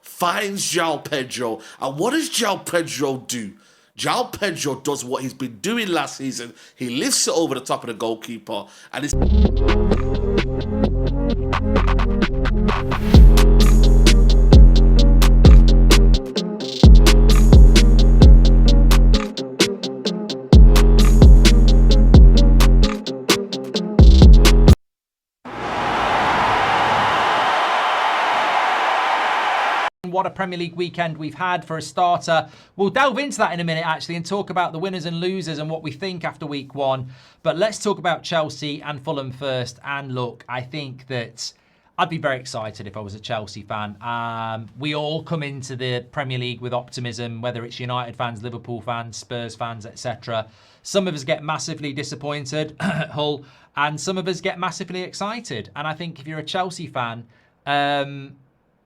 finds João Pedro. And what does João Pedro do? João Pedro does what he's been doing last season. He lifts it over the top of the goalkeeper. And it's... What a Premier League weekend we've had for a starter. We'll delve into that in a minute, actually, and talk about the winners and losers and what we think after week one. But let's talk about Chelsea and Fulham first. And look, I think that I'd be very excited if I was a Chelsea fan. We all come into the Premier League with optimism, whether it's United fans, Liverpool fans, Spurs fans, etc. Some of us get massively disappointed, Hull, and some of us get massively excited. And I think if you're a Chelsea fan,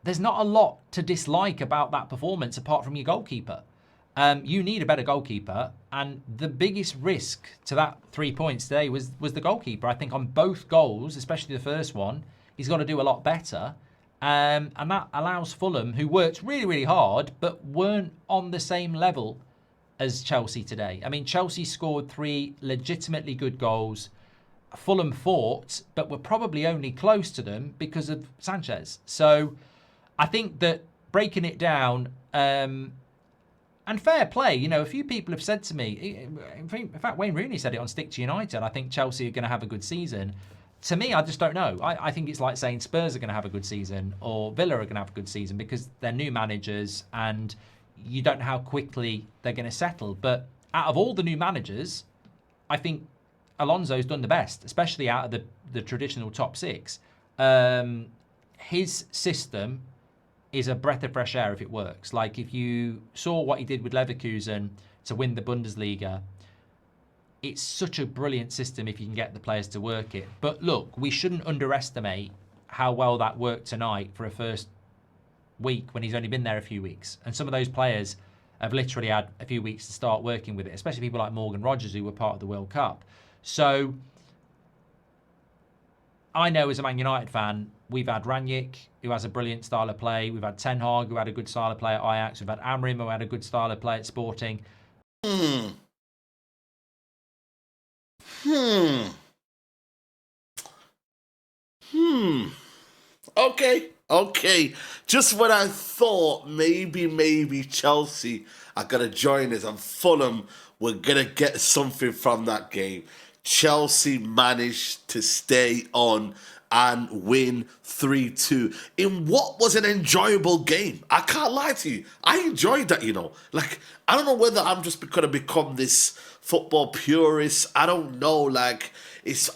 there's not a lot to dislike about that performance apart from your goalkeeper. You need a better goalkeeper, and the biggest risk to that 3 points today was the goalkeeper. I think on both goals, especially the first one, he's got to do a lot better. And that allows Fulham, who worked really, really hard, but weren't on the same level as Chelsea today. I mean, Chelsea scored 3 legitimately good goals. Fulham fought, but were probably only close to them because of Sanchez. So I think that breaking it down, and fair play, you know, a few people have said to me, in fact, Wayne Rooney said it on Stick to United, I think Chelsea are going to have a good season. To me, I just don't know. I think it's like saying Spurs are going to have a good season or Villa are going to have a good season because they're new managers and you don't know how quickly they're going to settle. But out of all the new managers, I think Alonso's done the best, especially out of the traditional top 6. His system is a breath of fresh air if it works. Like if you saw what he did with Leverkusen to win the Bundesliga, it's such a brilliant system if you can get the players to work it. But look, we shouldn't underestimate how well that worked tonight for a first week when he's only been there a few weeks. And some of those players have literally had a few weeks to start working with it, especially people like Morgan Rogers who were part of the World Cup. So I know as a Man United fan, we've had Rangnick, who has a brilliant style of play. We've had Ten Hag, who had a good style of play at Ajax. We've had Amorim, who had a good style of play at Sporting. Okay. Just when I thought maybe Chelsea are going to join us and Fulham were going to get something from that game, Chelsea managed to stay on and win 3-2 in what was an enjoyable game. I can't lie to you. I enjoyed that, you know. Like, I don't know whether I'm just going to become this football purist. I don't know, like,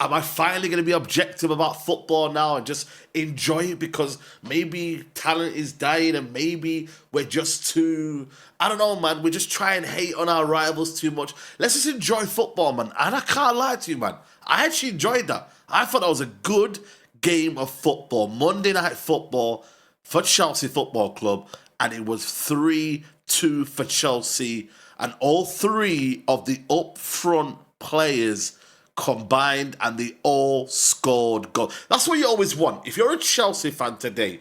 am I finally going to be objective about football now and just enjoy it because maybe talent is dying and maybe we're just too, I don't know, man, we just try and hate on our rivals too much. Let's just enjoy football, man. And I can't lie to you, man. I actually enjoyed that. I thought that was a good game of football, Monday Night Football for Chelsea Football Club, and it was 3-2 for Chelsea, and all 3 of the up front players combined and they all scored goals. That's what you always want. If you're a Chelsea fan today,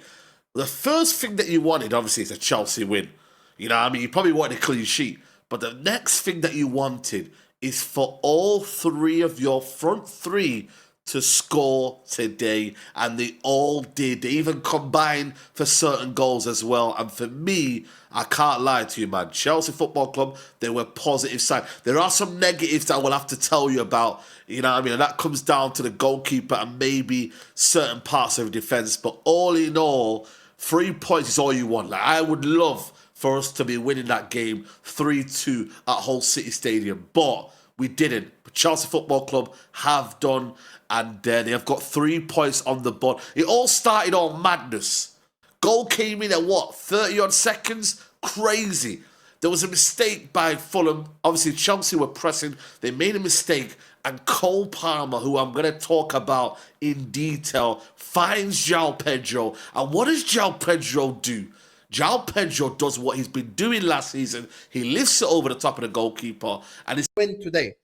the first thing that you wanted, obviously, is a Chelsea win. You know what I mean? You probably wanted a clean sheet, but the next thing that you wanted is for all 3 of your front 3 to score today, and they all did. They even combined for certain goals as well. And for me, I can't lie to you, man. Chelsea Football Club, they were positive side. There are some negatives that I will have to tell you about, you know what I mean? And that comes down to the goalkeeper and maybe certain parts of defence. But all in all, 3 points is all you want. Like, I would love for us to be winning that game 3-2 at Hull City Stadium, but we didn't. But Chelsea Football Club have done, and they have got 3 points on the board. It all started on madness. Goal came in at 30-odd seconds? Crazy. There was a mistake by Fulham. Obviously, Chelsea were pressing. They made a mistake, and Cole Palmer, who I'm going to talk about in detail, finds João Pedro. And what does João Pedro do? João Pedro does what he's been doing last season. He lifts it over the top of the goalkeeper, and it's win today.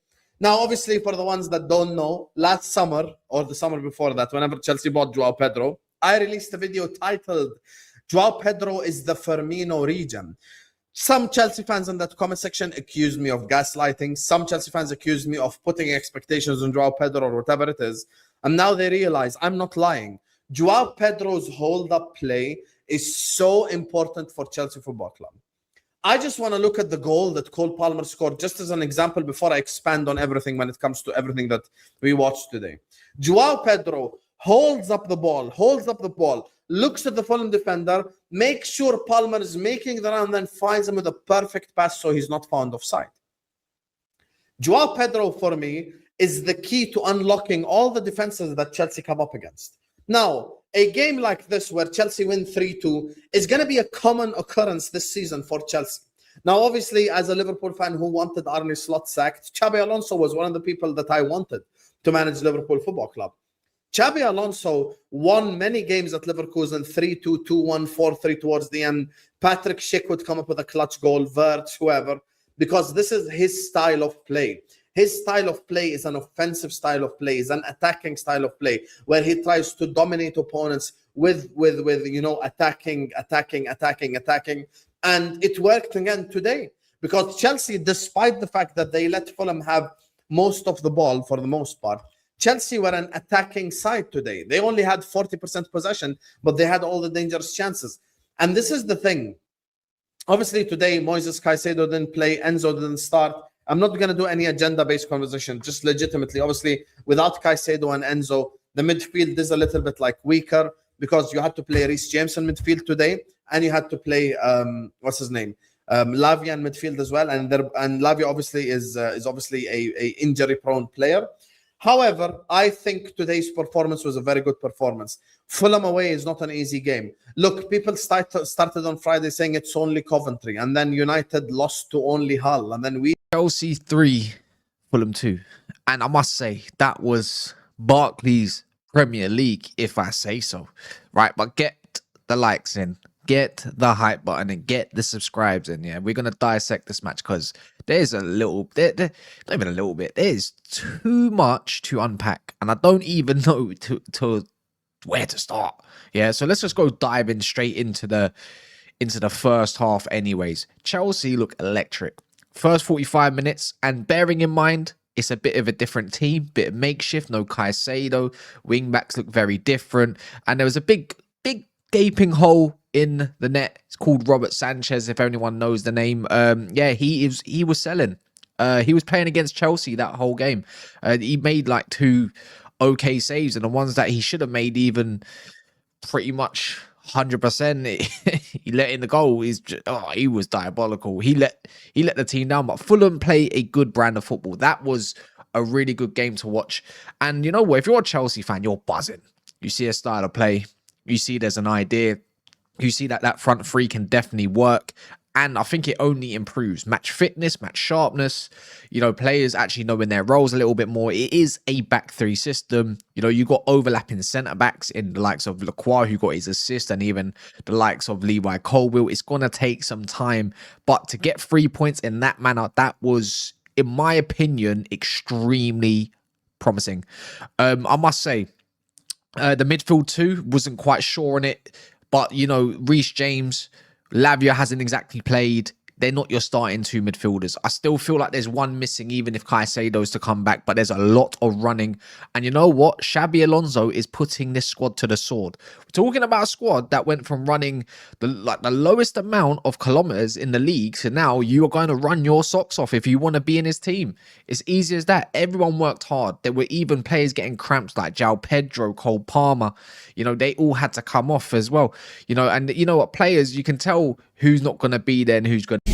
Now, obviously, for the ones that don't know, last summer or the summer before that, whenever Chelsea bought João Pedro, I released a video titled Joao Pedro is the Firmino region. Some Chelsea fans in that comment section accuse me of gaslighting. Some Chelsea fans accuse me of putting expectations on Joao Pedro or whatever it is. And now they realize I'm not lying. Joao Pedro's hold-up play is so important for Chelsea Football Club. I just want to look at the goal that Cole Palmer scored just as an example before I expand on everything when it comes to everything that we watched today. Joao Pedro holds up the ball, looks at the Fulham defender, makes sure Palmer is making the run, and then finds him with a perfect pass so he's not found offside. Joao Pedro, for me, is the key to unlocking all the defenses that Chelsea come up against. Now, a game like this where Chelsea win 3-2 is going to be a common occurrence this season for Chelsea. Now, obviously, as a Liverpool fan who wanted Arne Slot sacked, Xabi Alonso was one of the people that I wanted to manage Liverpool Football Club. Xabi Alonso won many games at Leverkusen 3-2, 2-1, 4-3 towards the end. Patrick Schick would come up with a clutch goal, Wirtz, whoever, because this is his style of play. His style of play is an offensive style of play, is an attacking style of play, where he tries to dominate opponents with attacking. And it worked again today, because Chelsea, despite the fact that they let Fulham have most of the ball for the most part, Chelsea were an attacking side today. They only had 40% possession, but they had all the dangerous chances. And this is the thing. Obviously, today, Moises Caicedo didn't play. Enzo didn't start. I'm not going to do any agenda-based conversation, just legitimately. Obviously, without Caicedo and Enzo, the midfield is a little bit weaker, because you had to play Reece James in midfield today, and you had to play, Lavia in midfield as well. And Lavia obviously is obviously a injury-prone player. However, I think today's performance was a very good performance. Fulham away is not an easy game. Look, people started on Friday saying it's only Coventry, and then United lost to only Hull, and then we... Chelsea 3, Fulham 2. And I must say, that was Barclays Premier League, if I say so. Right, but get the likes in, get the hype button, and get the subscribes in. Yeah, we're going to dissect this match, because there's a little, not even a little bit, there's too much to unpack, and I don't even know to where to start. Yeah, so let's just go diving straight into the first half anyways. Chelsea look electric. First 45 minutes, and bearing in mind, it's a bit of a different team, bit of makeshift, no Caicedo, wing backs look very different, and there was a big gaping hole in the net. It's called Robert Sanchez, if anyone knows the name. Yeah, he was selling. He was playing against Chelsea that whole game. He made 2 okay saves, and the ones that he should have made even pretty much 100%. He let in the goal. He was diabolical. He let the team down. But Fulham play a good brand of football. That was a really good game to watch. And you know what? If you're a Chelsea fan, you're buzzing. You see a style of play. You see there's an idea. You see that front three can definitely work. And I think it only improves match fitness, match sharpness, players actually knowing their roles a little bit more. It is a back three system. You got overlapping centre backs in the likes of Lacroix, who got his assist, and even the likes of Levi Colwill. It's going to take some time, but to get 3 points in that manner, that was, in my opinion, extremely promising. I must say, the midfield too, wasn't quite sure on it, but, Reece James, Lavia hasn't exactly played. They're not your starting 2 midfielders. I still feel like there's one missing, even if Caicedo's to come back, but there's a lot of running. And you know what? Xabi Alonso is putting this squad to the sword. We're talking about a squad that went from running the lowest amount of kilometers in the league to now you are going to run your socks off if you want to be in his team. It's easy as that. Everyone worked hard. There were even players getting cramps like Joao Pedro, Cole Palmer. They all had to come off as well. And you know what? Players, you can tell who's not going to be there and who's going to...